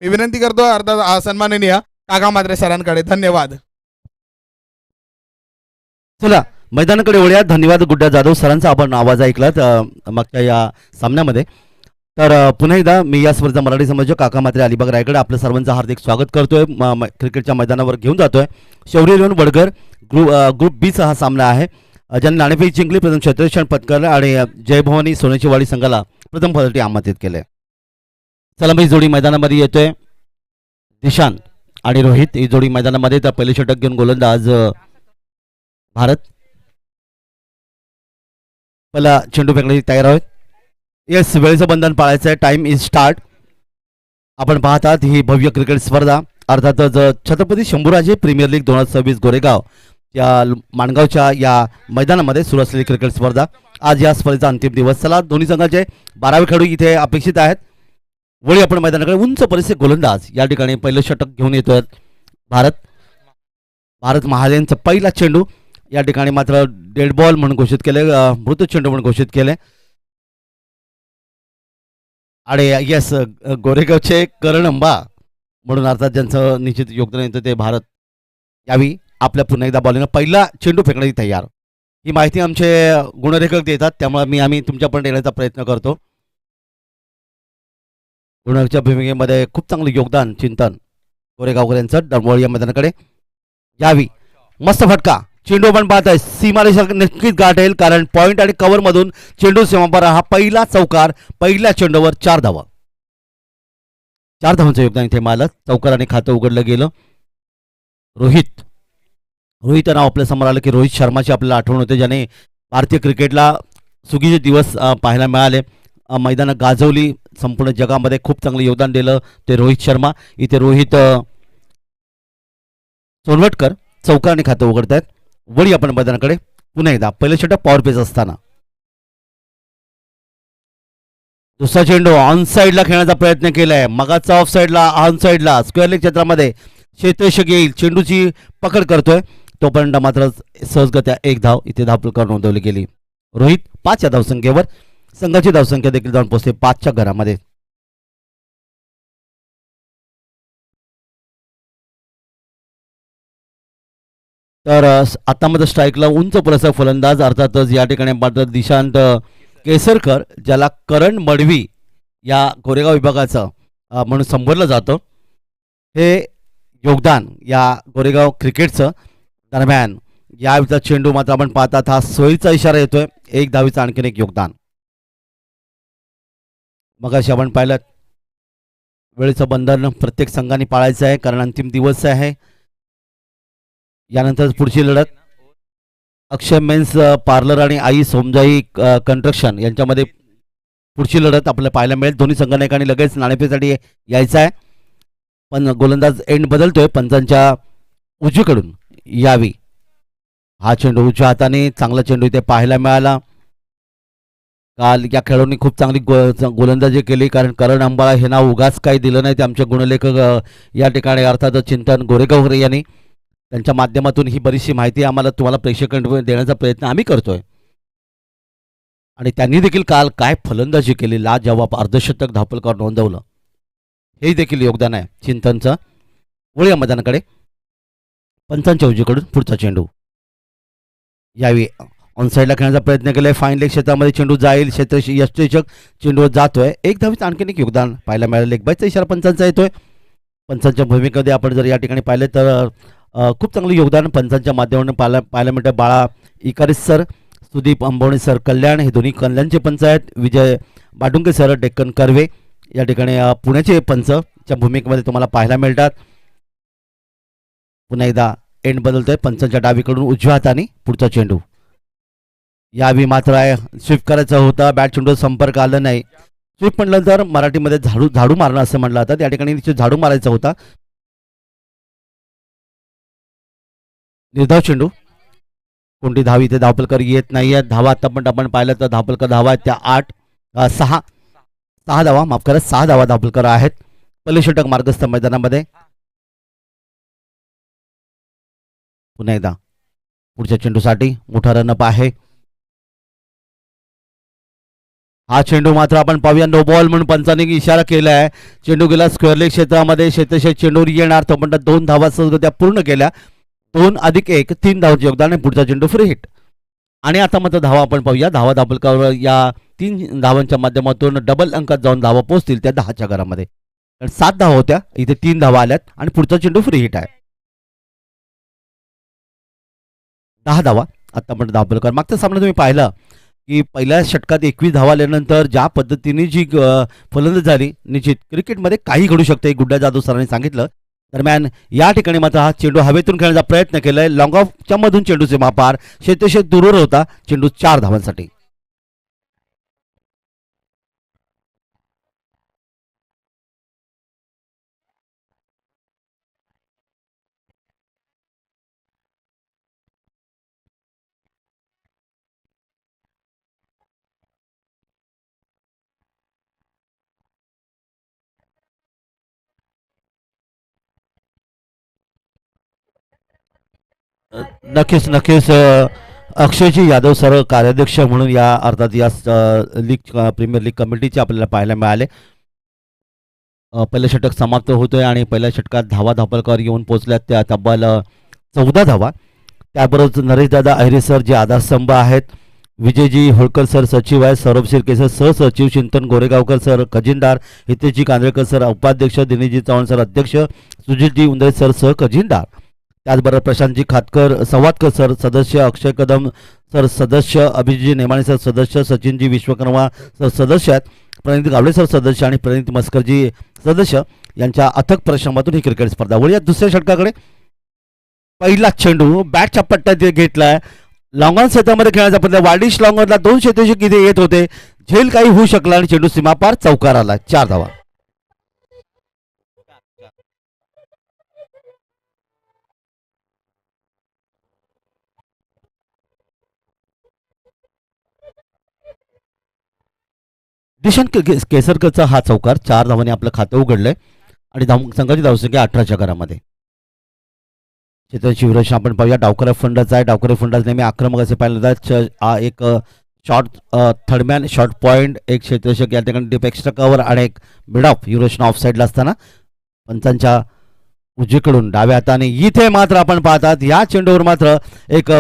मी विनंती करतो अर्धा सन्माननीय काका म्हात्रे सरांकडे. धन्यवाद. चला मैदानाकडे वळूया. धन्यवाद गुड्डा जाधव सरांचा आपण आवाज ऐकलात मागच्या या सामन्यामध्ये. तर पुन्हा एकदा मी या स्पर्धेचा मराठी समाज काका म्हात्रे अलिबाग रायगड आपल्या सर्वांचं हार्दिक स्वागत करतोय. क्रिकेटच्या मैदानावर घेऊन जातोय. शौर्य लोन वडगर ग्रुप बीचा हा सामना आहे. ज्यांनी नाणेफेक जिंकली, प्रथम क्षेत्ररक्षण पत्करलं आणि जयभवानी सोन्याची वाडी संघाला प्रथम फलटी आमंत्रित केले. चला मी जोडी मैदानामध्ये येतोय. दिशांत आणि रोहित ही जोडी मैदानामध्ये. तर पहिले षटक घेऊन गोलंदाज भारत. पहिला चेंडू फेकण्याची तयार आहोत. येस, वेळेचं बंधन पाळायचं आहे. Time is start. आपण पाहतात ही भव्य क्रिकेट स्पर्धा अर्थातच छत्रपती शंभूराजे प्रीमियर लीग 2026 गोरेगाव या माणगावच्या या मैदानामध्ये सुरू असलेली क्रिकेट स्पर्धा. आज या स्पर्धेचा अंतिम दिवस. चला दोन्ही संघाचे 12 खेळाडू इथे अपेक्षित आहेत. वळी आपण मैदानाकडे. उंच परिस्थिती गोलंदाज या ठिकाणी पहिलं षटक घेऊन येतोय भारत महाजनचा पहिला चेंडू या ठिकाणी मात्र डेड बॉल म्हणून घोषित केले, मृत चेंडू म्हणून घोषित केले. आणि येस, गोरेगावचे करण अंबा म्हणून अर्थात ज्यांचं निश्चित योगदान येतं ते भारत यावी आपल्या पुन्हा एकदा बॉलिंग पहिला चेंडू फेकण्याची तयार. ही माहिती आमचे गुणरेखक देतात, त्यामुळे आम्ही तुमच्यापर्यंत येण्याचा प्रयत्न करतो. गुणरेखच्या भूमिकेमध्ये खूप चांगलं योगदान चिंतन गोरेगावकर यांचं. डरमोळ या मैदानाकडे यावी. मस्त फटका. चेंडू आपण पाहत आहे सीमारेषा नक्कीच गाठेल, कारण पॉइंट आणि कव्हर मधून चेंडू सीमापार हा पहिला चौकार. पहिल्या चेंडूवर 4 धावा. 4 धावांचं योगदान इथे मालक. चौकाराने खातं उघडलं गेलं. रोहित नाव आपल्या समोर आलं की रोहित शर्माची आपल्याला आठवण होते, ज्याने भारतीय क्रिकेटला सुगीचे दिवस पाहायला मिळाले. मैदानं गाजवली. संपूर्ण जगामध्ये खूप चांगलं योगदान दिलं ते रोहित शर्मा. इथे रोहित सोनवटकर चौकाराने खातं उघडत आहेत. वळी आपण मैदानाकडे पुन्हा एकदा. पहिलं षटक पॉवर पेस असताना दुसरा चेंडू ऑन साईडला खेळण्याचा प्रयत्न केलाय. मगाचा ऑफ साईडला, ऑन साईडला स्क्वेअर लेग क्षेत्रामध्ये क्षेत्ररक्षक येईल, चेंडूची पकड करतोय तोपर्यंत मात्र सहजगत्या 1 धाव इथे धावफलकावर नोंदवली गेली. रोहित 5 या धावसंख्येवर. संघाची धावसंख्या देखील जाऊन पोहोचते 5च्या घरामध्ये. तर आता मात्र स्ट्राईकला उंच पुरस्कार फलंदाज अर्थातच या ठिकाणी मात्र दिशांत केसरकर, ज्याला करण मडवी या गोरेगाव विभागाचं म्हणून संबोधलं जातं. हे योगदान या गोरेगाव क्रिकेटचं दरम्यान या चेंडू मात्र आपण पाहतात हा सोयीचा इशारा येतोय. 1 धावीचं आणखीन एक योगदान. मगाशी आपण पाहिलं वेळेचं बंधन प्रत्येक संघाने पाळायचं आहे, कारण अंतिम दिवस आहे. यानंतर पुढची लढत अक्षय मेन्स पार्लर आणि आई सोमजाई कंस्ट्रक्शन यांच्यामध्ये पुढची लढत आपल्याला पाहायला मिळेल. दोन्ही संघाने लगेच नाणेफेकीसाठी यायचं आहे. पण गोलंदाज एंड बदलतोय. पंचांच्या उजवीकडून यावी. हा चेंडू उजव्या हाताने चांगला चेंडू इथे पाहायला मिळाला. काल या खेळाडूंनी खूप चांगली गोलंदाजी केली, कारण करण अंबाळा हे नाव उगाच काही दिलं नाही. ते आमचे गुणलेखक या ठिकाणी अर्थातच चिंतन गोरेगावकर यांनी त्यांच्या माध्यमातून ही बरीचशी माहिती आम्हाला तुम्हाला प्रेक्षकांना देण्याचा प्रयत्न आम्ही करतोय. आणि त्यांनी देखील काल काय फलंदाजी केली, लाजवाब अर्धशतक धावफलकावर नोंदवलं, हे देखील योगदान आहे चिंतनचं. वळूया मैदानाकडे. पंचांच्या उजवीकडून पुढचा चेंडू यावी. ऑन साईडला खेळण्याचा प्रयत्न केलाय. फाईन लेग क्षेत्रामध्ये चेंडू जाईल. यष्टीचक चेंडूवर जातोय. 1 धावीचं आणखीन एक योगदान पाहायला मिळालं. लेग बायचा इशारा पंचांचा येतोय. पंचांच्या भूमिकेमध्ये आपण जर या ठिकाणी पाहिलं तर खूप चांगलं योगदान पंचांच्या माध्यमातून पाहायला मिळतं. बाळा इकारिस सर, सुदीप अंबवणे सर कल्याण, हे दोन्ही कल्याणचे पंच आहेत. विजय बाटुंके सर डेक्कन कर्वे या ठिकाणी पुण्याचे पंचच्या भूमिकेमध्ये तुम्हाला पाहायला मिळतात. पुन्हा एकदा एंड बदलतोय. पंचांच्या डावीकडून उजव्या हाताने पुढचा चेंडू यावी. मात्र आहे स्विफ्ट करायचा होता. बॅट चेंडू संपर्क आला नाही. स्विफ्ट म्हटलं तर मराठीमध्ये झाडू मारणं असं म्हटलं जातं. त्या ठिकाणी झाडू मारायचा होता. निर्धाव चेंडू. कोणती धाव इथे धावफलकर येत नाहीये. धावा आता पण आपण पाहिलं तर धावफलकर धावा आहेत त्या 6 धावा, माफ करा 6 धावा धावफलकर आहेत. पहिलं षटक मार्गस्थ मैदानामध्ये. पुन्हा एकदा पुढच्या चेंडूसाठी मोठा रनअप आहे. हा चेंडू मात्र आपण पाहूया नो बॉल म्हणून पंचांनी इशारा केला आहे. चेंडू गेला स्क्वेअर लेग क्षेत्रामध्ये, क्षेत्रशः चेंडूवर येणार तो पण 2 धावा सहज त्या पूर्ण केल्या. 2+1 3 धावांचे योगदान आणि पुढचा चेंडू फ्री हिट. आणि आता मात्र धावा आपण पाहूया. धावा दाबलकावर या 3 धावांच्या माध्यमातून डबल अंकात जाऊन धावा पोहोचतील त्या 10च्या घरामध्ये. कारण 7 धावा होत्या, इथे 3 धावा आल्यात आणि पुढचा चेंडू फ्री हिट आहे. 10 धावा आतापर्यंत दाबलकर. मागचा सामना तुम्ही पाहिला की पहिल्या षटकात 21 धावा आल्यानंतर ज्या पद्धतीने जी फलंदाजी झाली, निश्चित क्रिकेटमध्ये काही घडू शकते, गुड्डा जाधव सरांनी सांगितलं. दरम्यान या ठिकाणी मात्र हा चेंडू हवेतून खेळण्याचा प्रयत्न केलाय. लॉंग ऑफच्या मधून चेंडू सीमा पार, क्षेत्रशः दूरवर होता. चेंडू 4 धावांसाठी. नक्कीच नक्कीच अक्षयजी यादव सर कार्याध्यक्ष म्हणून या अर्थात या लीग प्रीमियर लीग कमिटीचे आपल्याला पाहायला मिळाले. पहिलं षटक समाप्त होतोय आणि पहिल्या षटकात धावा धापलकर येऊन पोहोचल्यात त्या तब्बल 14 धावा. त्याबरोबर नरेशदादा अहिरे सर जे आधारस्तंभ आहेत, विजयजी होळकर सर सचिव आहेत, सौरभ शिर्के सर सहसचिव, चिंतन गोरेगावकर सर खजिनदार, हितेशजी कांद्रेकर सर उपाध्यक्ष, दिनेशजी चव्हाण सर अध्यक्ष, सुजितजी उंदरे सर सह खजिनदार, त्याचबरोबर प्रशांतजी खातकर संवादकर सर सदस्य, अक्षय कदम सर सदस्य, अभिजितजी नेमाणे सर सदस्य, सचिनजी विश्वकर्मा सर सदस्य आहेत, प्रणित गावडे सर सदस्य आणि प्रणित मस्करजी सदस्य यांच्या अथक परिश्रमातून ही क्रिकेट स्पर्धा. वळूया दुसऱ्या षटकाकडे. पहिला चेंडू बॅटच्या पट्ट्यात घेतलाय. लॉंग ऑन क्षेत्रामध्ये खेळण्याचा प्रयत्न, वार्डिश लॉंग ऑनला 2 क्षेत्ररक्षक इथे येत होते, झेल काही होऊ शकला आणि चेंडू सीमापार चौकार आला. 4 धावा. दिशांत केसरकरचा हा चौकार 4 धावांनी आपलं खातं उघडलंय आणि संघाची धावसंख्या 18च्या घरामध्ये. चित्र शिवरेश आपण पाहूया. डावकरे फंडाचा आहे. डावकरे फंडाच नेहमी आक्रमक असे पाहिलं जातात. एक शॉर्ट थर्डमॅन, शॉर्ट पॉईंट, एक क्षेत्ररक्षक या ठिकाणी डिप एक्स्ट्रा कव्हर आणि एक मिड ऑफ. युरोशन ऑफ साईडला असताना पंचांच्या उजवीकडून डाव्या हाताने इथे मात्र आपण पाहतात या चेंडूवर मात्र एक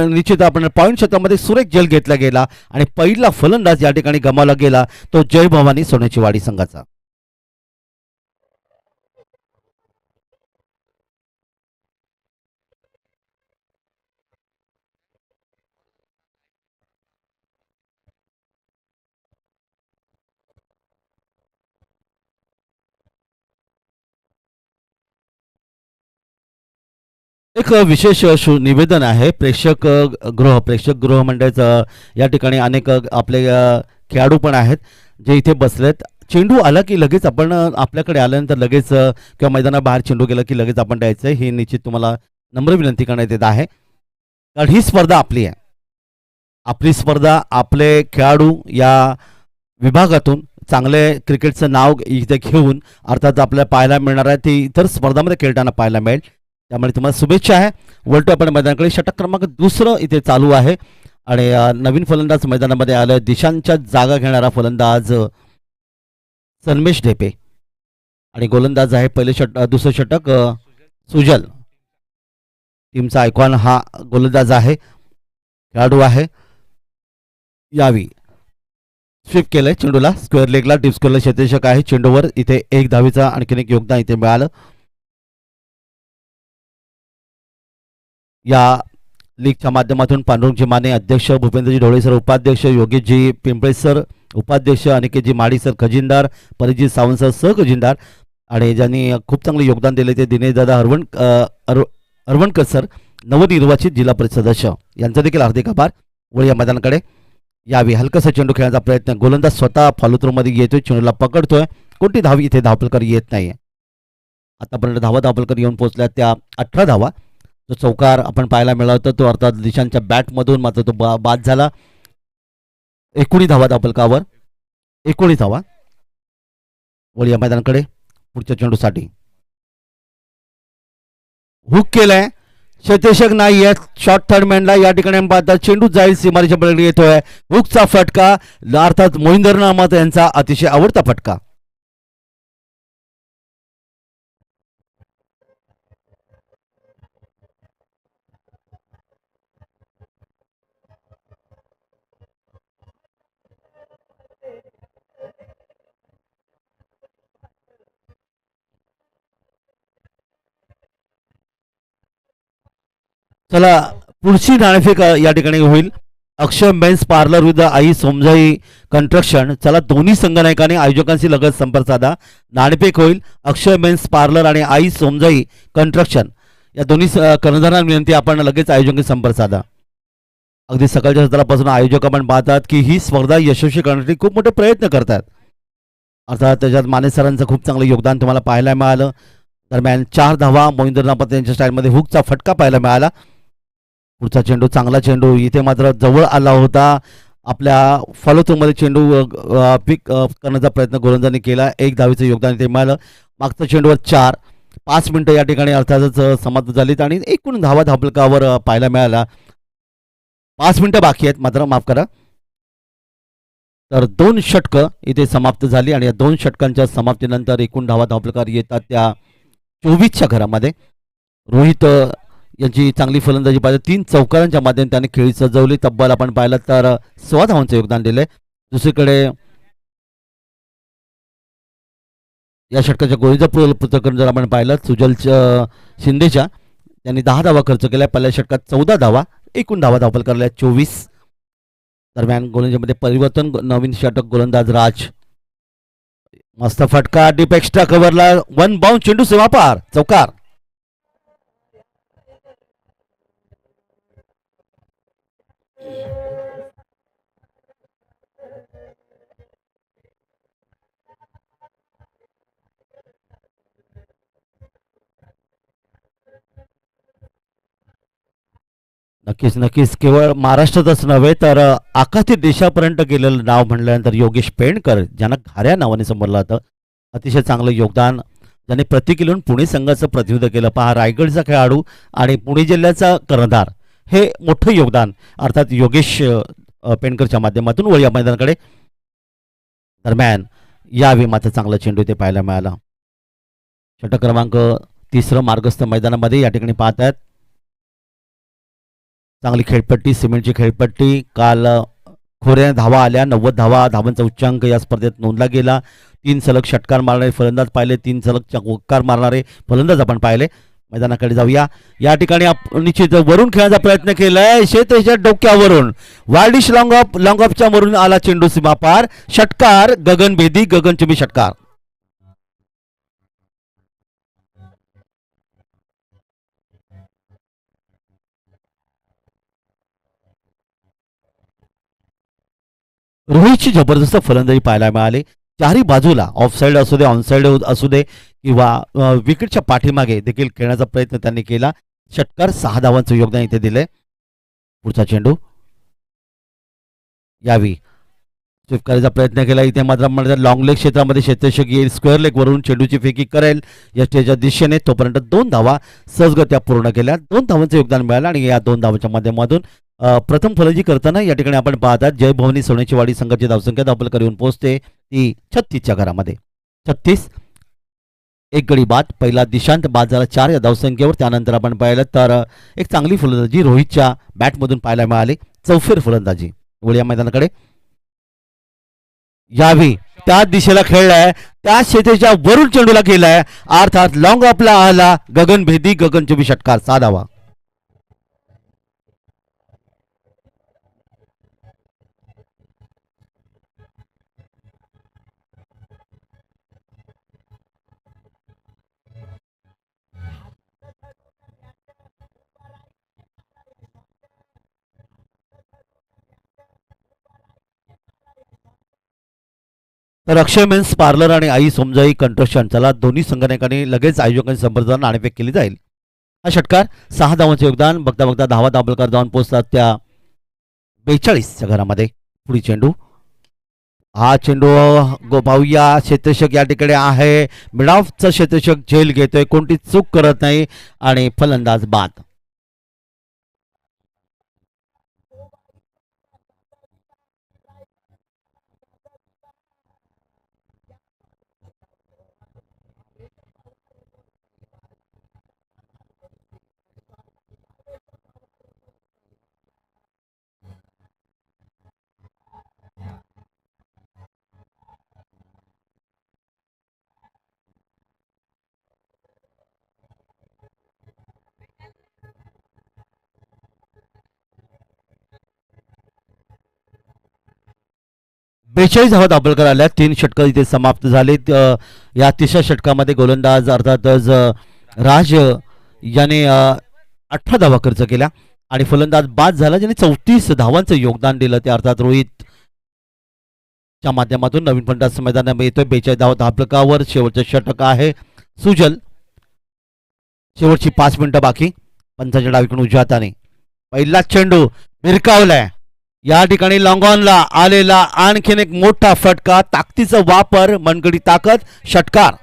निश्चित आपण पॉईंट क्षेत्रामध्ये सुरेख जल घेतला गेला आणि पहिला फलंदाज या ठिकाणी गमावला गेला तो जय भवानी सोन्याची वाडी संघाचा. एक विशेष निवेदन आहे. प्रेक्षक गृह मंडळाचं या ठिकाणी अनेक आपले खेळाडू पण आहेत जे इथे बसलेत. चेंडू आला की लगेच आपण आपल्याकडे आल्यानंतर लगेच किंवा मैदानाबाहेर चेंडू गेला की लगेच आपण द्यायचं ही निश्चित तुम्हाला नम्र विनंती करण्यात येत आहे. कारण ही स्पर्धा आपली आहे. आपली स्पर्धा, आपले खेळाडू या विभागातून चांगले क्रिकेटचं नाव इथे घेऊन अर्थात आपल्याला पाहायला मिळणार आहे ती इतर स्पर्धामध्ये खेळताना पाहायला मिळेल. त्यामुळे तुम्हाला शुभेच्छा आहे. वळतो आपण मैदानाकडे. षटक क्रमांक 2 इथे चालू आहे आणि नवीन फलंदाज मैदानामध्ये आलं. दिशांच्या जागा घेणारा फलंदाज सन्मेश ढेपे आणि गोलंदाज आहे दुसरं षटक सुजल. टीमचा आयकॉन हा गोलंदाज आहे, खेळाडू आहे. यावी स्वीप केलंय चेंडूला स्क्वेअर लेगला. डीप स्क्वेअरला क्षेत्ररक्षक आहे. चेंडूवर इथे 1 धावेचा आणखीन एक योगदान इथे मिळालं. या लीगच्या माध्यमातून पांडुरंगजी माने अध्यक्ष, भूपेंद्रजी ढोळे सर उपाध्यक्ष, योगेशजी पिंपळे सर उपाध्यक्ष, अनिकेतजी माडी सर खजिनदार, परिजित सावंत सर सहखजिनदार आणि ज्यांनी खूप चांगले योगदान दिले ते दिनेशदादा हरवणकर सर नवनिर्वाचित जिल्हा परिषद सदस्य यांचा देखील हार्दिक आभार. व या मैदानाकडे यावी. हलकासा चेंडू खेळण्याचा प्रयत्न. गोलंदाज स्वतः फॉलोथ्रूमध्ये येतोय, चेंडूला पकडतोय. कोणती धाव इथे धावपलकर येत नाहीये. आतापर्यंत धावपलकर येऊन पोहोचल्या त्या 18 धावा. जो चौकार आपण पाहायला मिळाला तो अर्थात दिशांच्या बॅटमधून मात्र तो बाद झाला. 19 धावा धावपलकावर. 19 धावा. व या मैदानाकडे पुढच्या चेंडूसाठी हुक केलाय. क्षेत्ररक्षक नाही आहे. शॉर्ट थर्डमॅनला या ठिकाणी आपण पाहतात चेंडू जाईल सीमारेच्या पलीकडे येतोय. हुकचा फटका, अर्थात मोहिंदर नामत यांचा अतिशय आवडता फटका. चला पुढची नाणेफेक या ठिकाणी होईल. अक्षय मेन्स पार्लर विरुद्ध आई सोमजाई कंस्ट्रक्शन. चला दोन्ही संघनायकांनी आयोजकांशी लगत संपर्क साधा. नाणेफेक होईल. अक्षय मेन्स पार्लर आणि आई सोमजाई कंस्ट्रक्शन या दोन्ही कर्णधारांना विनंती, आपण लगेच आयोजकांशी संपर्क साधा. अगदी सकाळच्या सत्रापासून आयोजक आपण पाहतात की ही स्पर्धा यशस्वी करण्यासाठी खूप मोठे प्रयत्न करतात. अर्थात त्याच्यात माने सरांचं खूप चांगलं योगदान तुम्हाला पाहायला मिळालं. दरम्यान 4 धावा मोहिंदर नामत यांच्या स्टाईलमध्ये हुकचा फटका पाहायला मिळाला. पुढचा चेंडू, चांगला चेंडू इथे मात्र जवळ आला होता. आपल्या फॉलोथ्रूमध्ये चेंडू पिक करण्याचा प्रयत्न गोलंदाजांनी केला. 1 धावेचं योगदान इथे मिळालं. मागच्या चेंडूवर 4. 5 मिनिटं या ठिकाणी अर्थातच समाप्त झालीत आणि एकूण धावा धावफलकावर पाहायला मिळाला. 5 मिनिटं बाकी आहेत मात्र, माफ करा. तर 2 षटकं इथे समाप्त झाली आणि या 2 षटकांच्या समाप्तीनंतर एकूण धावा धावफलकावर येतात त्या 24च्या घरामध्ये. रोहित यांची चांगली फलंदाजी पाहिजे. 3 चौकारांच्या माध्यमातून त्यांनी खेळी सजवली. तब्बल आपण पाहिलं तर 16 धावांचं योगदान दिलंय. दुसरीकडे या षटकाच्या गोळीचं पृथक्करण जर आपण पाहिलं सुजल शिंदेच्या, त्यांनी 10 धावा खर्च केल्या. पहिल्या षटकात 14 धावा, एकूण धावा धावफलकाला 24. दरम्यान गोलंदाजीमध्ये परिवर्तन, नवीन षटक गोलंदाज राज. मस्त फटका डीप एक्स्ट्रा कव्हरला, 1 बाउंस चेंडू सीमापार, चौकार. नक्कीच नक्कीच, केवळ महाराष्ट्रातच नव्हे तर आखाती देशापर्यंत गेलेलं नाव म्हणल्यानंतर योगेश पेंडकर, ज्यांना घाऱ्या नावाने संबोधलं जातं, अतिशय चांगलं योगदान, ज्याने प्रति किलोन पुणे संघाचं प्रतिनिधित्व केलं. पहा, रायगडचा खेळाडू आणि पुणे जिल्ह्याचा कर्णधार, हे मोठं योगदान अर्थात योगेश पेंडकरच्या माध्यमातून वळीया मैदानाकडे. दरम्यान यावेळी मात्र चांगला चेंडू इथे पाहायला मिळाला. षटक क्रमांक 3 मार्गस्थ मैदानामध्ये या ठिकाणी पाहत आहेत. चांगली खेळपट्टी, सिमेंटची खेळपट्टी. काल खोऱ्याने धावा आल्या, 90 धावांचा उच्चांक या स्पर्धेत नोंदला गेला. 3 सलग षटकार मारणारे फलंदाज पाहिले, 3 सलग चौकार मारणारे फलंदाज आपण पाहिले. मैदानाकडे जाऊया. या ठिकाणी आपण निश्चित वरून खेळण्याचा प्रयत्न केलाय. शेतच्या डोक्यावरून वार्डिश लॉंग ऑफच्या वरून आला चेंडू सीमापार. षटकार गगनभेदी, गगनचुंबी षटकार. रोहितची जबरदस्त फलंदाजी पाहायला मिळाली. चारही बाजूला ऑफसाईड असू दे, ऑनसाईड असू दे किंवा विकेटच्या पाठीमागे देखील खेळण्याचा प्रयत्न त्यांनी केला. षटकार 6 धावांचं योगदान इथे दिलंय. पुढचा चेंडू यावी स्वीप करायचा प्रयत्न केला. इथे मात्र लॉंग लेग क्षेत्रामध्ये क्षेत्ररक्षक येईल, स्क्वेअर लेग वरून चेंडूची फेकी करेल यष्टीच्या दिशेने. तोपर्यंत 2 धावा सहजगत्या पूर्ण केल्या. 2 धावांचं योगदान मिळालं आणि या 2 धावांच्या माध्यमातून प्रथम फलंदाजी करताना या ठिकाणी आपण पाहतात जय भवानी सोन्याची वाडी संघाची धावसंख्या धावफलकावर येऊन पोहोचते ती 36च्या घरामध्ये. 36. एक गडी बाद, पहिला दिशांत बाद झाला 4 या धावसंख्येवर. त्यानंतर आपण पाहिलं तर एक चांगली फलंदाजी रोहितच्या बॅटमधून पाहायला मिळाली. चौफेर फलंदाजी. वळीया मैदानाकडे यावी त्या दिशेला खेळलाय, त्या शेतीच्या वरून चेंडूला केलाय, अर्थात लॉंग ऑफला आला गगनभेदी, गगनचुंबी षटकार. 6 धावा. तर अक्षय मेन्स पार्लर आणि आई सोमजाई कंस्ट्रक्शन, चला दोन्ही संघटनांनी लगेच आयोजकांची संपर्क नाणेफेक केली जाईल. हा षटकार 6 धावांचे योगदान. बघता बघता धावा धावफलकावर जाऊन पोहोचतात त्या 42च्या घरामध्ये. पुढील चेंडू, हा चेंडू पाहूया. क्षेत्ररक्षक या ठिकाणी आहे, मिड ऑफचा क्षेत्ररक्षक झेल घेतोय, कोणती चूक करत नाही आणि फलंदाज बाद. 42 धावा दाभोलकर आल्या. 3 षटकं इथे समाप्त झालेत. या तिसऱ्या षटकामध्ये गोलंदाज अर्थातच राज याने 18 धावा खर्च केल्या आणि फलंदाज बाद झाला ज्याने 34 धावांचं योगदान दिलं. ते अर्थात रोहित च्या माध्यमातून नवीन फलंदाज मैदानामध्ये येतोय. 42 धावा धापलकावर. शेवटचं षटक आहे सुजल. शेवटची 5 मिनिटं बाकी. पंचाच्या डावीकडून उजव्या हाताने पहिला चेंडू भिरकावलाय. या ठिकाणी लॉंगॉनला आलेला आणखीन एक मोठा फटका. ताकदीचा वापर, मनगडी ताकद, षटकार.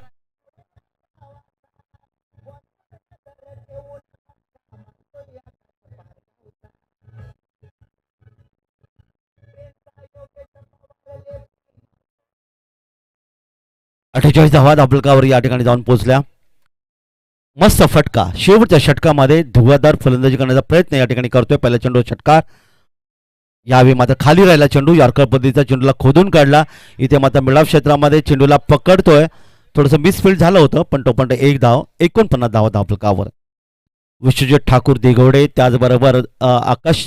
अठ्ठेचाळीस धावा दाभोलकावर या ठिकाणी जाऊन पोहोचल्या. मस्त फटका. शेवटच्या षटकामध्ये धुवाधार फलंदाजी करण्याचा प्रयत्न या ठिकाणी करतोय. पहिला चेंडू षटकार. यावेळी मात्र खाली राहिला चेंडू. यॉर्कर पद्धतीचा चेंडूला खोदून काढला. इथे मात्र मिडाव क्षेत्रामध्ये चेंडूला पकडतोय. थोडंसं मिसफील्ड झालं होतं पण तोपर्यंत एक धाव. 49 धावा धापलकावर. विश्वजित ठाकूर दिघवडे त्याचबरोबर आकाश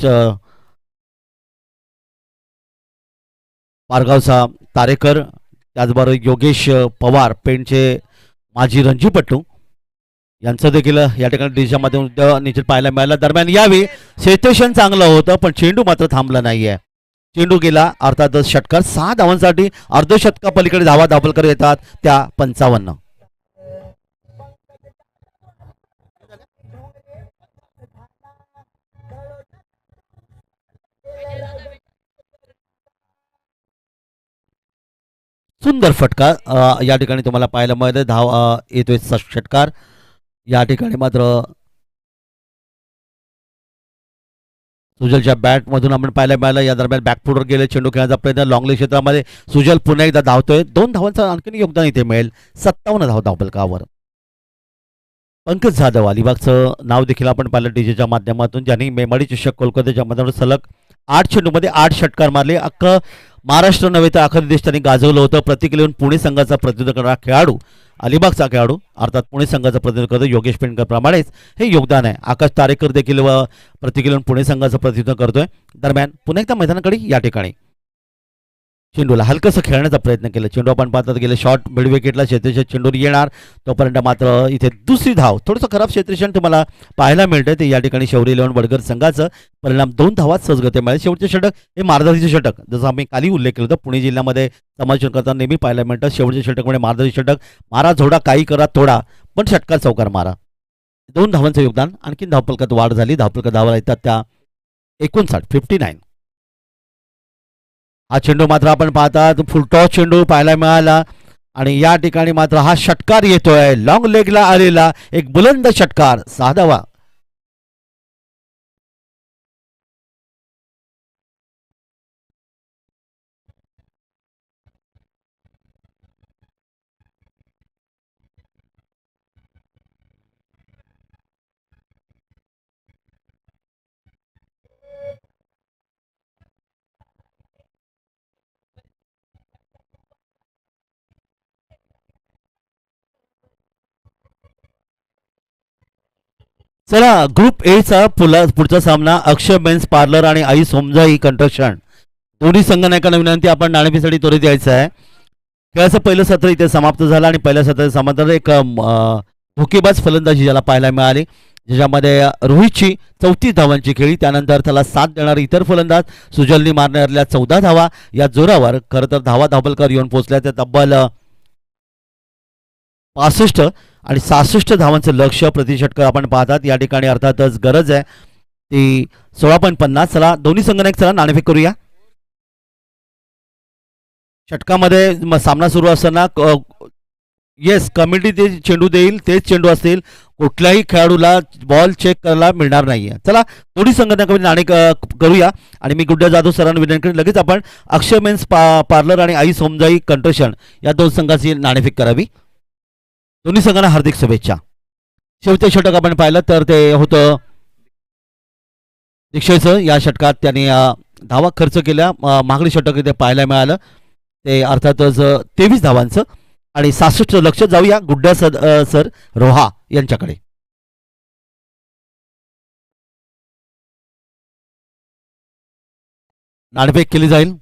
पारगावचा तारेकर त्याचबरोबर योगेश पवार पेणचे माजी रणजीपट्टू यांचं देखील या ठिकाणी डिशच्या माध्यमातून निश्चित पाहायला मिळालं. दरम्यान यावेळी क्षेत्ररक्षण चांगलं होतं पण चेंडू मात्र थांबला नाहीये. चेंडू गेला अर्थातच षटकार. 6 धावांसाठी अर्धशतका पलीकडे धावा दाभोलकर येतात त्या 55. सुंदर फटका या ठिकाणी तुम्हाला पाहायला मिळते. धाव येतोय षटकार. या ठिकाणी मात्र सुजलच्या बॅटमधून आपण पाहायला मिळालं. या दरम्यान बॅकफुटवर गेले. चेंडू खेळण्याचा प्रयत्न लॉंग लेग क्षेत्रामध्ये. सुजल पुन्हा एकदा धावतोय. 2 धावांचं आणखी योगदान इथे मिळेल. 57 धाव धावपलकावर. पंकज जाधव अलिबागचं नाव देखील आपण पाहिलं डीजेच्या माध्यमातून, ज्यांनी मेमाडी चषक कोलकात्याच्या मैदानावर सलग 8 चेंडूमध्ये 8 षटकार मारले. अख्खं महाराष्ट्र नव्हे तर अख्खा देश त्यांनी गाजवलं होतं. प्रतिक्रिया येऊन पुणे संघाचा प्रतिनिधित्व करणारा खेळाडू, अलिबागचा खेळाडू अर्थात पुणे संघाचं प्रतिनिधित्व करतो योगेश पेंडकर प्रमाणेच हे योगदान आहे. आकाश तारेकर देखील प्रतिक्रिया येऊन पुणे संघाचं प्रतिनिधित्व करतोय. दरम्यान पुन्हा एकदा मैदानाकडे या ठिकाणी चेंडूला हलकंसं खेळण्याचा प्रयत्न केला. चेंडू आपण पाहतात गेले शॉट मिड विकेटला क्षेत्ररक्षण चेंडूवर येणार तोपर्यंत मात्र इथे दुसरी धाव. थोडंसं खराब क्षेत्ररक्षण तुम्हाला पाहायला मिळतंय. ते या ठिकाणी शौर्य इलेव्हन वडगर संघाचं. परिणाम 2 धावात सहजगत्या मिळाले. शेवटचे षटक हे मारधारीचे षटक, जसं आम्ही काली उल्लेख केला होता. पुणे जिल्ह्यामध्ये समालोचन करताना नेहमी पाहायला मिळतं. शेवटचे षटक म्हणजे मारधारी षटक. मारा झोडा काही करा थोडा पण षटकार चौकार मारा. 2 धावांचं योगदान. आणखी धावपलकात वाढ झाली. धावपलकात धावा येतात त्या 59. हा चेंडू मात्र आपण पाहतात फुलटॉस चेंडू पाहायला मिळाला आणि या ठिकाणी मात्र हा षटकार येतोय. लॉंग लेगला आलेला एक बुलंद षटकार. 6 धावा. चला ग्रुप ए चा पुढचा सामना अक्षय मेन्स पार्लर आणि आई सोमजाई कंस्ट्रक्शन दोन्ही संघनायकांना विनंती आपण नाणेफेसाठी त्वरित यायचं आहे. खेळाचं पहिलं सत्र इथे समाप्त झालं आणि पहिल्या सत्राच्या समांतर एक धोकेबाज फलंदाजी ज्याला पाहायला मिळाली, ज्याच्यामध्ये रोहितची 34 धावांची खेळी. त्यानंतर त्याला साथ देणारे इतर फलंदाज सुजलनी मारणाऱ्या 14 धावा. या जोरावर खरं तर धावा धावपलकर येऊन पोहोचल्या. त्या तब्बल 65 आणि 66 धावांचं लक्ष्य प्रति षटकार आपण पाहतात. या ठिकाणी अर्थातच गरज आहे ती 16.50. चला दोन्ही संघनायक चला नाणेफेक करूया. षटकामध्ये सामना सुरू असताना येस कमिटी ते चेंडू देईल तेच चेंडू असतील. कुठल्याही खेळाडूला बॉल चेक करायला मिळणार नाहीये. चला दोन्ही संघटनांकडे नाणे करूया आणि मी गुड्डा जाधव सरांना विनंती करेन लगेच आपण अक्षय मेन्स पार्लर आणि आई सोमजाई कंस्ट्रक्शन या 2 संघाची नाणेफेक करावी. दोन्ही संघांना हार्दिक शुभेच्छा. शेवटचे षटक आपण पाहिलं तर ते होतं दीक्षेचं. या षटकात त्यांनी धावा खर्च केल्या. मागणी षटक इथे पाहायला मिळालं ते अर्थातच 23 धावांचं आणि 66 लक्ष. जाऊया गुड्डा सर रोहा यांच्याकडे. नाणेफेक केली जाईल.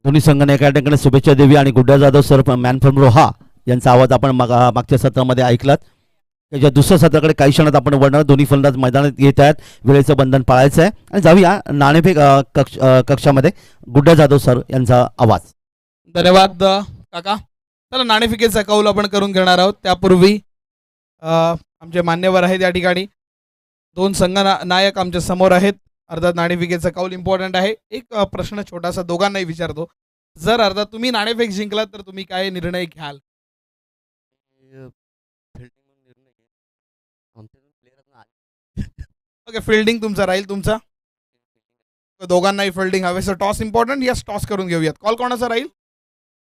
दोन्ही संघाने एका ठिकाणी शुभेच्छा देवी आणि गुड्डा Jadhav sir man from Roha यांचा आवाज आपण मागच्या सत्रामध्ये ऐकलात. त्याच्या दुसऱ्या सत्राकडे काही क्षणात आपण वळणार. दोन्ही फलंदाज मैदानात येत आहेत. वेळेचं बंधन पाळायचं आहे आणि जाऊया नाणेफेक कक्षामध्ये गुड्डा जाधव सर यांचा आवाज. धन्यवाद काका. चला नाणेफेकीचा कौल आपण करून घेणार आहोत. त्यापूर्वी आमचे मान्यवर आहेत या ठिकाणी. दोन संघ नायक आमच्या समोर आहेत. अर्थात नाणेफेकीचा कौल इम्पॉर्टंट आहे. एक प्रश्न छोटासा दोघांनाही विचारतो. जर अर्थात तुम्ही नाणेफेक जिंकलात तर तुम्ही काय निर्णय घ्याल? ओके, फिल्डिंग तुमचा राहील. तुमचा दोघांनाही फिल्डिंग हवे. So toss important. Yes, toss करून घेऊयात. कॉल कोणाचा राहील?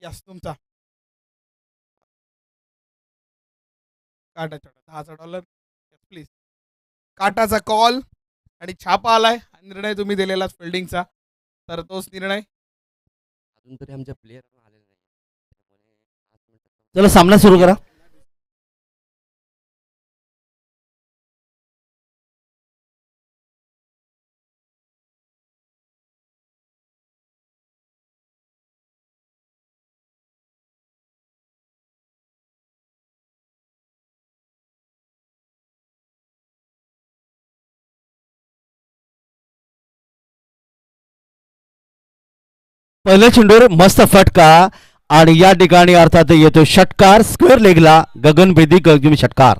यस, तुमचा. काटा छोटा $10 प्लीज. काटाचा कॉल आणि छापा आलाय. निर्णय तुम्ही दिलेला फिल्डिंगचा, तर तोच निर्णय. अजून तरी आमच्या प्लेयर आलेले नाही. चला सामना सुरू करा. पहिल्या चेंडूवर मस्त फटका आणि या ठिकाणी अर्थात येतो षटकार. स्क्वेअर लेगला गगनभेदी गगनभेदी षटकार.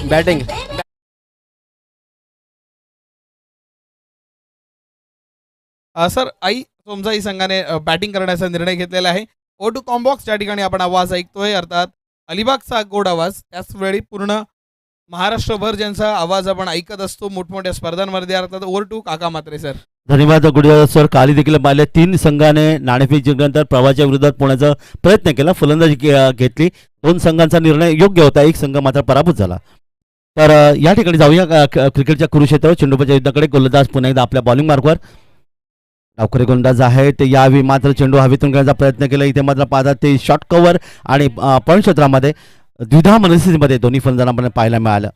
बॅटिंग सर आई सोमजाई संघाने बॅटिंग करण्याचा निर्णय घेतलेला आहे. ओ टू कॉम्बॉक्स ज्या ठिकाणी आपण आवाज ऐकतोय, अर्थात अलिबागचा गोड आवाज. त्याचवेळी पूर्ण महाराष्ट्रभर ज्यांचा आवाज आपण ऐकत असतो मोठमोठ्या स्पर्धांमध्ये, अर्थात ओव्हर टू काका म्हात्रे सर. धन्यवाद गुडिया सर. काली देखील पाहिले 3 संघाने नाणेफेक जिंकल्यानंतर प्रवाहाच्या विरोधात पोहण्याचा प्रयत्न केला. फलंदाजी घेतली. 2 संघांचा निर्णय योग्य होता. एक संघ मात्र पराभूत झाला. तर या ठिकाणी जाऊया क्रिकेटच्या कुरुक्षेत्रावर. चेंडूच्या युद्धाकडे. गोलंदाज पुन्हा एकदा आपल्या बॉलिंग मार्कवर. डावखरे गोलंदाज आहेत. यावेळी मात्र चेंडू हवेतून घेण्याचा प्रयत्न केला. इथे मात्र पाहतात ते शॉर्ट कव्हर आणि पॉईंट क्षेत्रामध्ये द्विधा मनस्थितीमध्ये दोन्ही फलंदाजांना पाहायला मिळालं.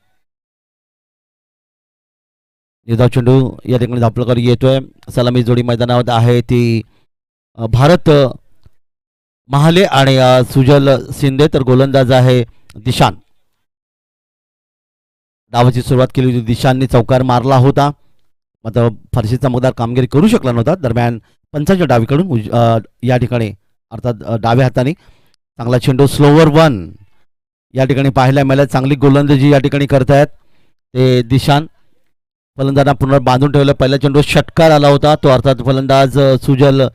निर्धाव चेंडू या ठिकाणी धापलकर येतोय. सलामी जोडी मैदानावर आहे ती भारत महाले आणि सुजल शिंदे. तर गोलंदाज आहे दिशान. डावाची सुरुवात केली होती दिशांनी. चौकार मारला होता मात्र फारशी चमकदार कामगिरी करू शकला नव्हता. दरम्यान पंचांच्या डावीकडून या ठिकाणी अर्थात डाव्या हाताने चांगला चेंडू. स्लोवर 1 या ठिकाणी पाहायला मिळालं. चांगली गोलंदाजी या ठिकाणी करतायत ते दिशान. फलंदाजांना पुन्हा बांधून ठेवलं. पहिला चेंडू षटकार आला होता तो अर्थात फलंदाज सुजल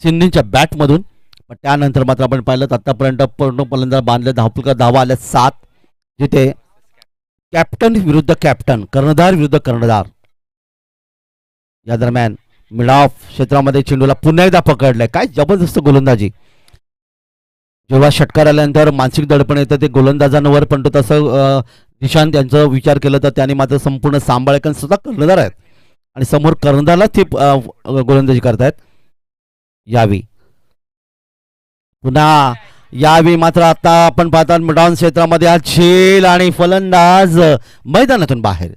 सिंधींच्या बॅटमधून. पण त्यानंतर मात्र आपण पाहिलं आतापर्यंत पूर्ण फलंदाज बांधले. धावा आल्या 7, जिथे कॅप्टन विरुद्ध कॅप्टन, कर्णधार विरुद्ध कर्णधार. या दरम्यान मिड ऑफ क्षेत्रामध्ये चेंडूला पुन्हा एकदा पकडलंय. काय जबरदस्त गोलंदाजी. जेव्हा षटकार आल्यानंतर मानसिक दडपण येतं ते गोलंदाजांवर, पण तो तसं दिशांत त्यांचं विचार केलं तर त्याने मात्र संपूर्ण सांभाळ. कारण सुद्धा कर्णधार आहेत आणि समोर कर्णधारला ते गोलंदाजी करतायत. यावी पुन्हा यावी मात्र आता आपण पाहतात मिडॉन क्षेत्रामध्ये आज झेल आणि फलंदाज मैदानातून बाहेर.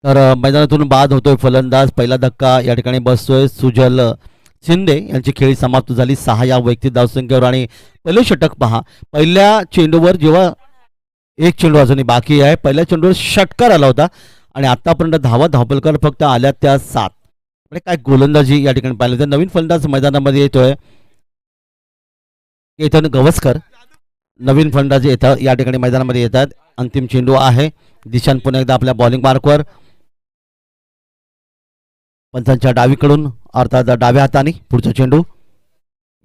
तर मैदानातून बाद होतोय फलंदाज. पहिला धक्का या ठिकाणी बसतोय. सुजल शिंदे यांची खेळी समाप्त झाली 6 या वैयक्तिक धावसंख्येवर. आणि पहिले षटक पहा. पहिल्या चेंडूवर जेव्हा एक चेंडू अजूनही बाकी आहे, पहिल्या चेंडूवर षटकार आला होता आणि आतापर्यंत धावपलकर फक्त आल्या त्या 7. म्हणजे काय गोलंदाजी या ठिकाणी पाहिलं तर नवीन फलंदाज मैदानामध्ये येतोय केतन गवस्कर. नवीन फलंदाज येतात या ठिकाणी मैदानामध्ये येतात. अंतिम चेंडू आहे. दिशान पुन्हा एकदा आपल्या बॉलिंग मार्कवर. पंचांच्या डावीकडून अर्थात डाव्या हाताने पुढचा चेंडू.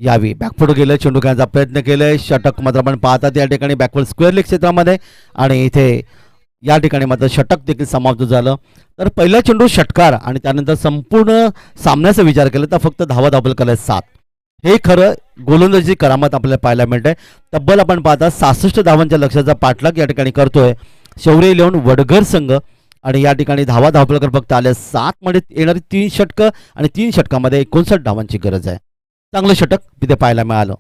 यावी बॅकफुट गेलं. चेंडू खेळण्याचा प्रयत्न केलाय. षटक मात्र आपण पाहतात या ठिकाणी बॅकवर्ड स्क्वेअर लेग क्षेत्रामध्ये. आणि इथे या ठिकाणी मात्र षटक देखील समाप्त झालं. तर पहिला चेंडू षटकार आणि त्यानंतर संपूर्ण सामन्याचा विचार केला तर फक्त धावा केल्या 7. हे खरं गोलंदाजी करामत आपल्याला पाहायला मिळते. तब्बल आपण पाहता 66 धावांच्या लक्ष्याचा पाठलाग या ठिकाणी करतोय शौर्य 11 वडघर संघ. आणि या ठिकाणी धावपलकर फक्त आले 7 मध्ये येणारी 3 षटकं आणि 3 षटकामध्ये 59 धावांची गरज आहे. चांगलं षटक तिथे पाहायला मिळालं.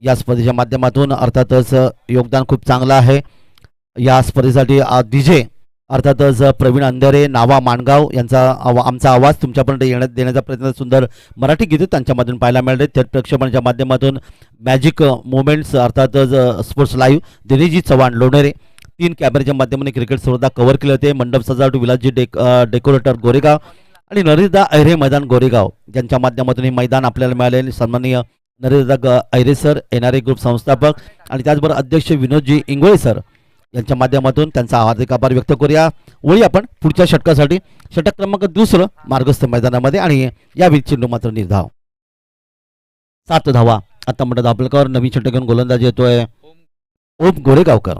या स्पर्धेच्या माध्यमातून अर्थातच योगदान खूप चांगलं आहे. या स्पर्धेसाठी डीजे अर्थातच प्रवीण अंधेरे, नावा माणगाव यांचा आमचा आवाज तुमच्यापर्यंत देण्याचा प्रयत्न सुंदर मराठी गीते त्यांच्यामधून पाहायला मिळाले. थेट प्रक्षेपणाच्या माध्यमातून मॅजिक मोमेंट्स अर्थातच स्पोर्ट्स लाईव्ह दिनेशजी चव्हाण लोणेरे 3 कॅमेऱ्याच्या माध्यमाने क्रिकेट स्पर्धा कव्हर केले होते. मंडप सजावट विलासजी डेकोरेटर गोरेगाव आणि नरेदा ऐरे मैदान गोरेगाव यांच्या माध्यमातून हे मैदान आपल्याला मिळाले. सन्माननीय नरेदा ऐरे सर, NRA ग्रुप संस्थापक आणि त्याचबरोबर अध्यक्ष विनोदजी इंगोळे सर यांच्या माध्यमातून त्यांचा हार्दिक आभार व्यक्त करूया. वळी आपण पुढच्या षटकासाठी. षटक क्रमांक 2 मार्गस्थ मैदानामध्ये आणि यावेळी चेंडू मात्र निर्धाव 7 धावा. आता म्हणतात धापलकर नवीन षटक घेऊन गोलंदाजी येतोय ओम गोरेगावकर.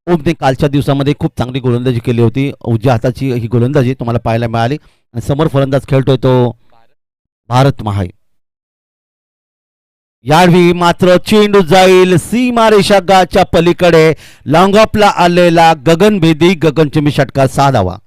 ओमने कालच्या दिवसामध्ये खूप चांगली गोलंदाजी केली होती. उजव्या हाताची ही गोलंदाजी तुम्हाला पाहायला मिळाली आणि समोर फलंदाज खेळतोय तो भारत महाय. यावेळी मात्र चेंडू जाईल सीमारेषा गाच्या पलीकडे. लॉंग ऑफला आलेला गगनभेदी गगनचुंबी षटकार 6 धावा.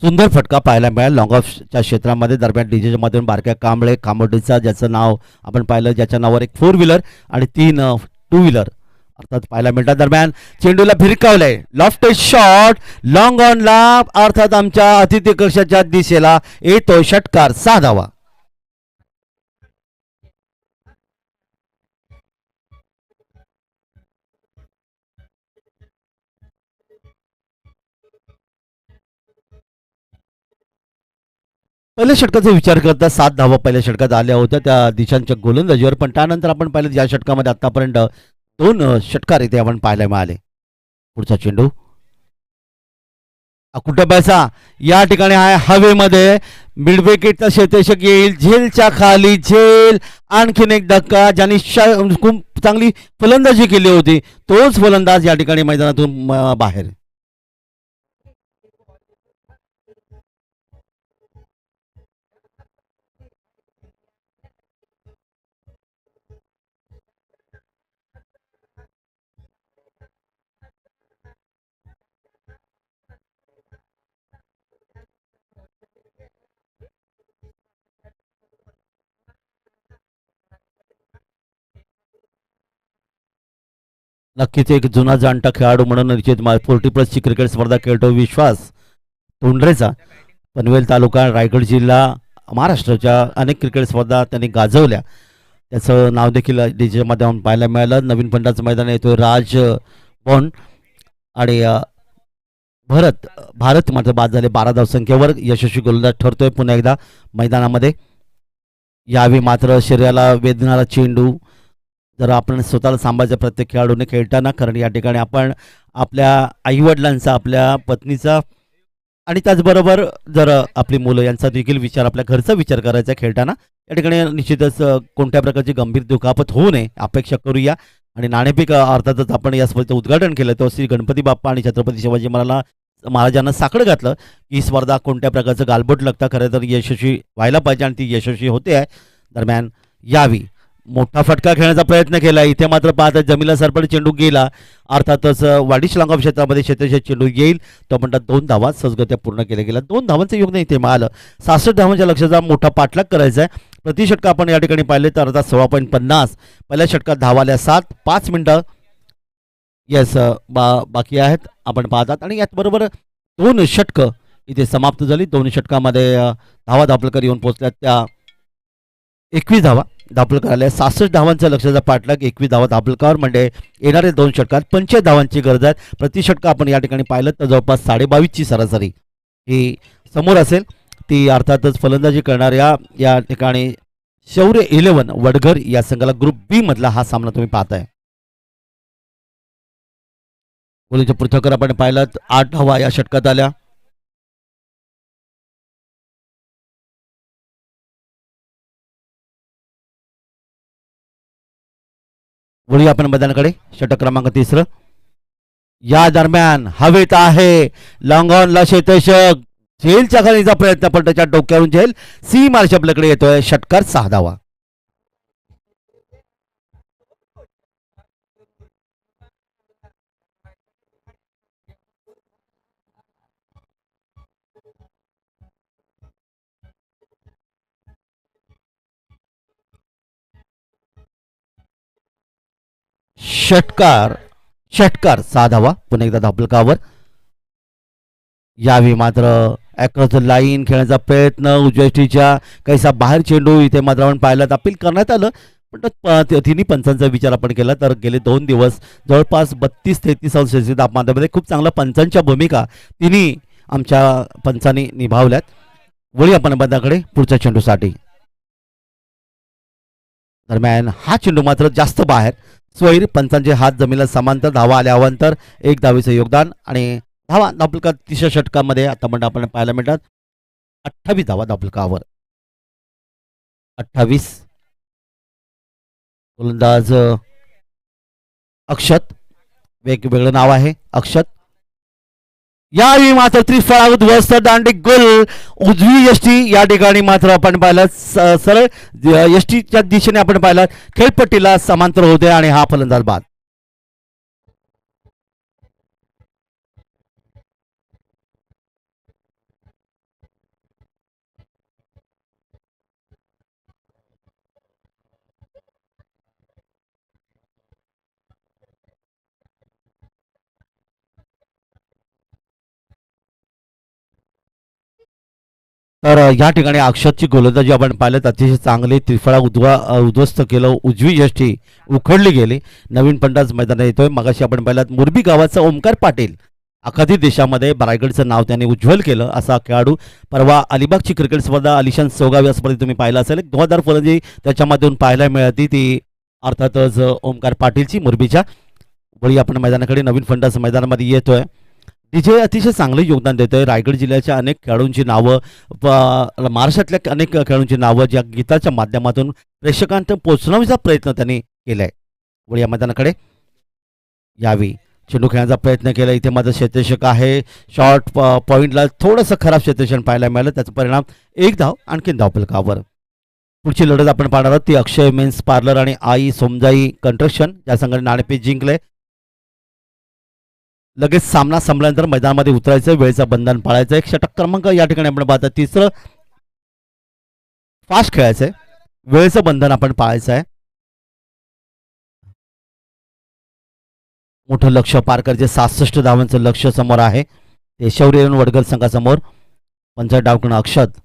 सुंदर फटका पाहायला मिळाला लॉंग ऑफच्या क्षेत्रामध्ये. दरम्यान डीजेच्या मधून बारक्या कांबळे कांबोडीचा ज्याचं नाव आपण पाहिलं, ज्याच्या नावावर एक 4 व्हीलर आणि 3 2 व्हीलर अर्थात पाहायला मिळतात. दरम्यान चेंडूला भिरकावलंय लॉफ्टेड शॉट लॉंग ऑनला अर्थात आमच्या अतिथी कक्षाच्या दिशेला येतो षटकार 6 धावा. पहिल्या षटकाचा विचार करता 7 धावा पहिल्या षटकात आल्या होत्या त्या दिशांच्या गोलंदाजीवर. पण त्यानंतर आपण पाहिलं या षटकामध्ये आतापर्यंत 2 षटकार इथे आपण पाहायला मिळाले. पुढचा चेंडू कुठं पैसा या ठिकाणी आहे हवेमध्ये. मिड विकेटचा क्षेत्ररक्षक येईल झेलच्या खाली. झेल आणखीन एक धक्का. ज्यांनी खूप चांगली फलंदाजी केली होती तोच फलंदाज या ठिकाणी मैदानातून बाहेर. नक्कीच एक जुना जाणता खेळाडू म्हणून निश्चित 40+ ची क्रिकेट स्पर्धा खेळतो विश्वास तोंडरेचा. पनवेल तालुका रायगड जिल्हा महाराष्ट्राच्या अनेक क्रिकेट स्पर्धा त्यांनी गाजवल्या. त्याचं नाव देखील डीजे मध्ये पाहायला मिळालं. नवीन फंडाचं मैदान येतोय राज बॉन्ड आणि भारत मात्र बाद झाले 12 धावसंख्येवर. यशस्वी गोलंदाज ठरतोय पुन्हा एकदा मैदानामध्ये. यावेळी मात्र शरीराला वेदनाला चेंडू जर आपण स्वतःला सांभाळायचं प्रत्येक खेळाडूने खेळताना. कारण या ठिकाणी आपण आपल्या आईवडिलांचा आपल्या पत्नीचा आणि त्याचबरोबर जर आपली मुलं यांचा देखील विचार आपल्या घरचा विचार करायचा खेळताना. या ठिकाणी निश्चितच कोणत्या प्रकारची गंभीर दुखापत होऊ नये अपेक्षा करूया. आणि नाणेफेक अर्थातच आपण या स्पर्धेचं उद्घाटन केलं तेव्हा श्री गणपती बाप्पा आणि छत्रपती शिवाजी महाराजांना साकडं घातलं. ही स्पर्धा कोणत्या प्रकारचं गालबोट लागतं खरं तर यशस्वी व्हायला पाहिजे आणि ती यशस्वी होते आहे. दरम्यान यावी मोठा फटका खेळण्याचा प्रयत्न केला. इथे मात्र पाहता जमीला सरपट चेंडू गेला. अर्थातच वाडिश लांगाव क्षेत्रामध्ये क्षेत्रक्षेत्र चेंडू येईल तो म्हणतात 2 धावा सहजगत्या पूर्ण केल्या गेल्या. 2 धावांचं योगदान इथे मिळालं. 66 धावांच्या लक्षाचा मोठा पाठलाग करायचा आहे. प्रति षटक आपण या ठिकाणी पाहिले तर अर्थात 16.50. पहिल्या षटकात धावा आल्या 7. 5 मिनिटं येस बाकी आहेत आपण पाहतात. आणि याचबरोबर 2 षटकं इथे समाप्त झाली. 2 षटकामध्ये धावा धापलकर येऊन पोहोचल्या त्या 21 धावा धापलकर आल्या. 66 धावांचा लक्षाचा पाठलाग 21 धावा धापलकर म्हणजे येणारे 2 षटकात 25 धावांची गरज आहे. प्रति षटक आपण या ठिकाणी पाहिलं तर जवळपास 22.5 ची सरासरी ही समोर असेल. ती अर्थातच फलंदाजी करणाऱ्या या ठिकाणी शौर्य 11 वडघर या संघाला ग्रुप बी मधला हा सामना तुम्ही पाहताय. गोलीच्या पृथक्कर आपण पाहिलं 8 धावा या षटकात आल्या. वळूया आपण मैदानाकडे. षटक क्रमांक 3. या दरम्यान हवेत आहे लॉंग ऑनला क्षेत्ररक्षक झेलच्या खालीचा प्रयत्न, पण त्याच्या डोक्यावरून झेल सी मार्श आपल्याकडे येतोय. षटकार 6 धावा. षटकार 6 धावा. पुन्हा एकदा धावफलकावर. यावेळी मात्र अक्रॉस द लाईन खेळण्याचा प्रयत्न उजव्या काहीसा बाहेर चेंडू इथे मात्र आपण पाहिला, अपील करण्यात आलं, पण तिन्ही पंचांचा विचार आपण केला तर गेले 2 दिवस जवळपास 32-33 अंश सेल्सिअस तापमानामध्ये खूप चांगल्या पंचांच्या भूमिका तिन्ही आमच्या पंचांनी निभावल्यात. वळी आपण बंदाकडे पुढच्या चेंडूसाठी. दरम्यान हा चेंडू मात्र जास्त बाहेर. स्वैर पंचांचे हात जमिनीला समांतर. धावा आल्या अवांतर. 1 धावेचं योगदान आणि धावा धावफलकात 3ऱ्या षटकामध्ये आता आपण पाहायला मिळतात 28 धावा धावफलकावर. 28. गोलंदाज अक्षत, वेगवेगळं नाव आहे अक्षत. यावेळी मात्र त्रिफळा उद्ध्वस्त दांडी गोल उजवी यष्टी या ठिकाणी मात्र आपण पाहिलं सरळ यष्टीच्या दिशेने आपण पाहिलं खेळपट्टीला समांतर होते आणि हा फलंदाज बाद. तर या ठिकाणी अक्षतची गोलंदाजी आपण पाहिलं अतिशय चांगली. त्रिफळा उद्ध्वस्त केलं. उजवी यष्टी उखडली गेली. नवीन फलंदाज मैदानात येतोय. मगाशी आपण पाहिलं मुरबी गावाचा ओमकार पाटील अखाती देशामध्ये रायगडचं नाव त्यांनी उज्ज्वल केलं असा खेळाडू. परवा अलिबागची क्रिकेट स्पर्धा आलिशान सोगावी या स्पर्धेत तुम्ही पाहिलं असेल. 2,000 फलंदाजी त्याच्यामधून पाहायला मिळाली, ती अर्थातच ओमकार पाटीलची मुरबीच्या. वळी आपण मैदानाकडे. नवीन फलंदाज मैदानामध्ये येतोय. तिचे अतिशय चांगले योगदान देतोय. रायगड जिल्ह्याच्या अनेक खेळाडूंची नावं, महाराष्ट्रातल्या अनेक खेळाडूंची नावं ज्या गीताच्या माध्यमातून प्रेक्षकांत पोचवण्याचा प्रयत्न त्यांनी केलाय. वळी या मैदानाकडे. यावेळी चेंडू खेळण्याचा प्रयत्न केला. इथे माझं क्षेत्ररक्षक आहे. शॉर्ट पॉईंटला थोडंसं खराब क्षेत्ररक्षण पाहायला मिळालं. त्याचा परिणाम 1 धाव आणखीन धावफलकावर. पुढची लढत आपण पाहणार आहोत ती अक्षय मेन्स पार्लर आणि आई सोमजाई कंस्ट्रक्शन या संघाने नाणेफेक जिंकले. लगेच सामना संपल्यानंतर मैदानामध्ये उतरायचं, वेळेचं बंधन पाळायचं. 1 षटक क्रमांक या ठिकाणी आपण पाहता. 3रं फास्ट खेळायचंय, वेळेचं बंधन आपण पाळायचं आहे. मोठं लक्ष पार करायचे. 67 धावांचं लक्ष समोर आहे. ते शौर्य वडगर संघासमोर. 50 डावकणं अक्षत.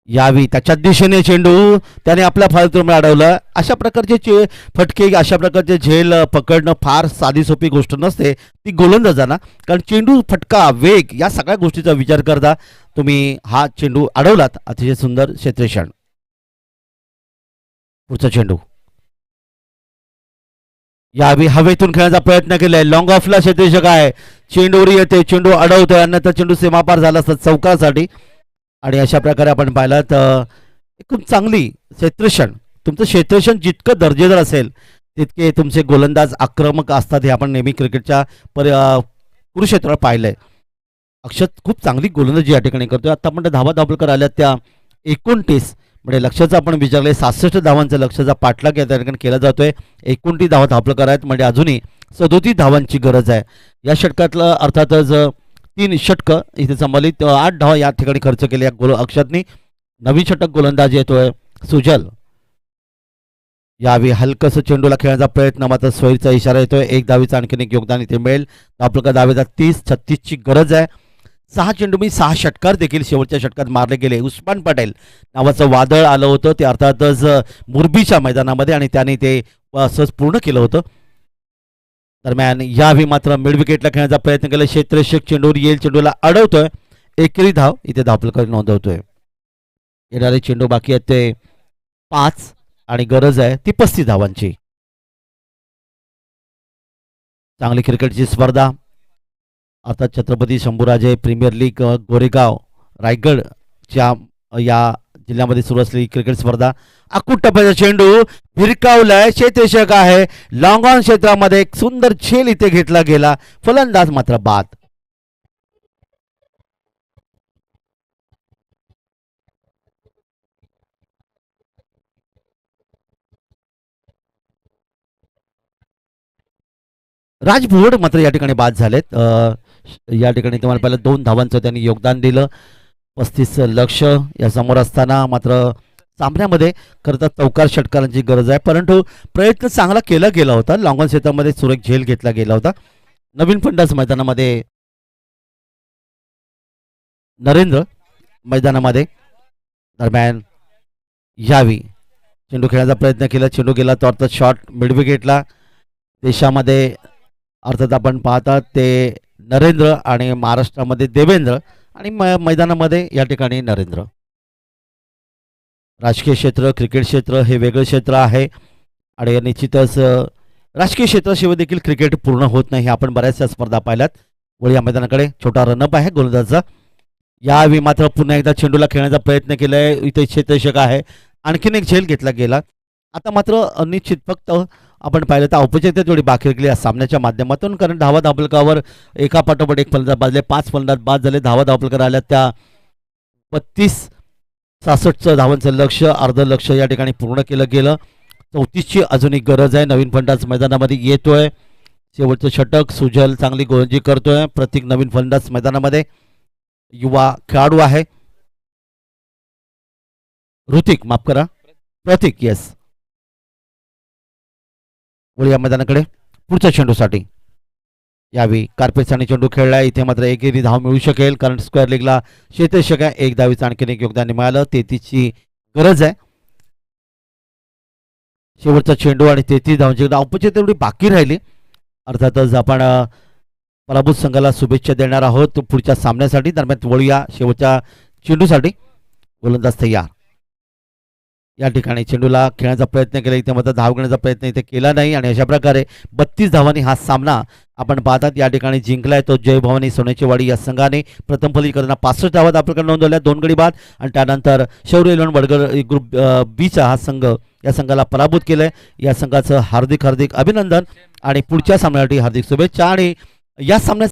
यावी त्याच्या दिशेने चेंडू त्याने आपल्या फालतून अडवलं. अशा प्रकारचे फटके, अशा प्रकारचे झेल पकडणं फार साधी सोपी गोष्ट नसते ती गोलंदाजांना, कारण चेंडू फटका वेग या सगळ्या गोष्टीचा विचार करता तुम्ही हा चेंडू अडवलात. अतिशय सुंदर क्षेत्ररक्षण. पुढचा चेंडू यावी हवेतून खेळण्याचा प्रयत्न केलाय. लॉंग ऑफला क्षेत्ररक्षक आहे. चेंडूवर येते, चेंडू अडवतोय, अन्यथा चेंडू सीमापार झाला असता चौकासाठी. आणि अशा प्रकारे आपण पाहिलं तर खूप चांगली क्षेत्ररक्षण. तुमचं क्षेत्ररक्षण जितकं दर्जेदार असेल तितके तुमचे गोलंदाज आक्रमक असतात. हे आपण नेहमी क्रिकेटच्या कुरुक्षेत्रात पाहिलंय. अक्षत खूप चांगली गोलंदाजी या ठिकाणी करतोय. आता आपण धावा धावफलकर आल्या त्या 29, म्हणजे लक्षाचं आपण विचारले 67 धावांचा लक्षाचा पाठलाग या ठिकाणी केला जातोय. 29 धावा धावफलकर आहेत, म्हणजे अजूनही 37 धावांची गरज आहे. या षटकातलं अर्थातच 3 षटकं इथे संबंधित 8 धावा या ठिकाणी खर्च केले या अक्षतनी. नवीन षटक गोलंदाज येतोय सुजल. यावेळी हलकस चेंडूला खेळण्याचा प्रयत्न, मात्र सोयीचा इशारा येतोय. 1 धावेचं आणखीन एक योगदान इथे मिळेल. आपल्याला धावेचा 30-36ची गरज आहे. 6 चेंडू मी 6 षटकार देखील शेवटच्या षटकात मारले गेले. उस्मान पटेल नावाचं वादळ आलं होतं ते अर्थातच मुरबीच्या मैदानामध्ये आणि त्याने ते सहज पूर्ण केलं होतं. दरम्यान यावेळी मात्र मिड विकेटला खेळण्याचा प्रयत्न केला. क्षेत्ररक्षक चेंडूवर येईल, चेंडूला अडवतोय. एकेरी धाव इथे धावफलक नोंदवतोय. येणारे चेंडू बाकी आहेत ते 5 आणि गरज आहे ती 35 धावांची. चांगली क्रिकेटची स्पर्धा. आता छत्रपती शंभूराजे प्रीमियर लीग गोरेगाव रायगडच्या या जिल्ह्यामध्ये सुरू असलेली क्रिकेट स्पर्धा. अकूट टप्प्याचा चेंडू भिरकावलाय, क्षेत्ररक्षक आहे. लॉंग ऑन क्षेत्रामध्ये एक सुंदर झेल इथे घेतला गेला, फलंदाज मात्र बाद. राजभोड मात्र या ठिकाणी बाद झालेत. या ठिकाणी तुम्हाला पहिलं 2 धावांचं त्यांनी योगदान दिलं. 35 लक्ष या समोर असताना मात्र सामन्यामध्ये खरं चौकार षटकारांची गरज आहे, परंतु प्रयत्न चांगला केला गेला होता. लॉंगॉन क्षेत्रामध्ये सुरेख झेल घेतला गेला होता. नवीन फलंदाज मैदानामध्ये नरेंद्र मैदानामध्ये दरम्यान यावी चेंडू खेळण्याचा प्रयत्न केला. चेंडू गेला तो अर्थात शॉट मिड विकेटला. देशामध्ये अर्थात आपण पाहतात ते नरेंद्र आणि महाराष्ट्रामध्ये देवेंद्र आणि मैदानामध्ये या ठिकाणी नरेंद्र. राजकीय क्षेत्र, क्रिकेट क्षेत्र हे वेगळं क्षेत्र आहे आणि निश्चितच राजकीय क्षेत्राशिवाय देखील क्रिकेट पूर्ण होत नाही. हे आपण बऱ्याचशा स्पर्धा पाहिल्यात. वर या मैदानाकडे छोटा रनअप आहे गोलंदाजाचा. यावेळी मात्र पुन्हा एकदा चेंडूला खेळण्याचा प्रयत्न केलाय. इथे क्षेत्ररक्षक आहे, आणखीन एक झेल घेतला गेला. आता मात्र निश्चित फक्त आपण पाहिलं तर औपचारिकता थोडी बाकी राहिली या सामन्याच्या माध्यमातून, कारण धावा धावफलकावर एका पाठोपाठ एक फलंदाज बाजले, 5 फलंदाज बाद झाले. धावा धावफलकार आल्या त्या 32-66 धावांचं लक्ष, अर्ध लक्ष या ठिकाणी पूर्ण केलं गेलं. 34ची अजून एक गरज आहे. नवीन फलंदाज मैदानामध्ये येतोय. शेवटचं षटक सुजल चांगली गोलंदाजी करतोय. प्रत्येक नवीन फलंदाज मैदानामध्ये युवा खेळाडू आहे. ऋतिक, माफ करा, प्रतीक, येस. वळी या मैदानाकडे पुढच्या चेंडूसाठी यावी कार्पेट्स चेंडू खेळला. इथे मात्र एकेरी धाव मिळू शकेल, कारण स्क्वेअर लेगला क्षेत्ररक्षक आहे. एक धावीचं आणखीन एक योगदान मिळालं. 33ची गरज आहे. शेवटचा चेंडू आणि 33 धावांची औपचारिक तेवढी बाकी राहिली. अर्थातच आपण पराभूत संघाला शुभेच्छा देणार आहोत पुढच्या सामन्यासाठी. दरम्यान वळूया शेवटच्या चेंडूसाठी. गोलंदाज तयार. या ठिकाणी चेंडूला खेळण्याचा प्रयत्न केला, इथे मात्र धाव घेण्याचा प्रयत्न इथे केला नाही आणि अशा प्रकारे 32 धावांनी हा सामना आपण पाहतात या ठिकाणी जिंकलाय तो जय भवानी सोनेचेवाडी या संघाने. प्रथम फलंदाजी करताना 65 धावा आपल्याकडे नोंदवल्या, 2 गडी बाद, आणि त्यानंतर शौर्य इलेव्हन वडगर ग्रुप बीचा हा संघ या संघाला पराभूत केलंय. या संघाचं हार्दिक हार्दिक अभिनंदन आणि पुढच्या सामन्यासाठी हार्दिक शुभेच्छा. आणि या सामन्यात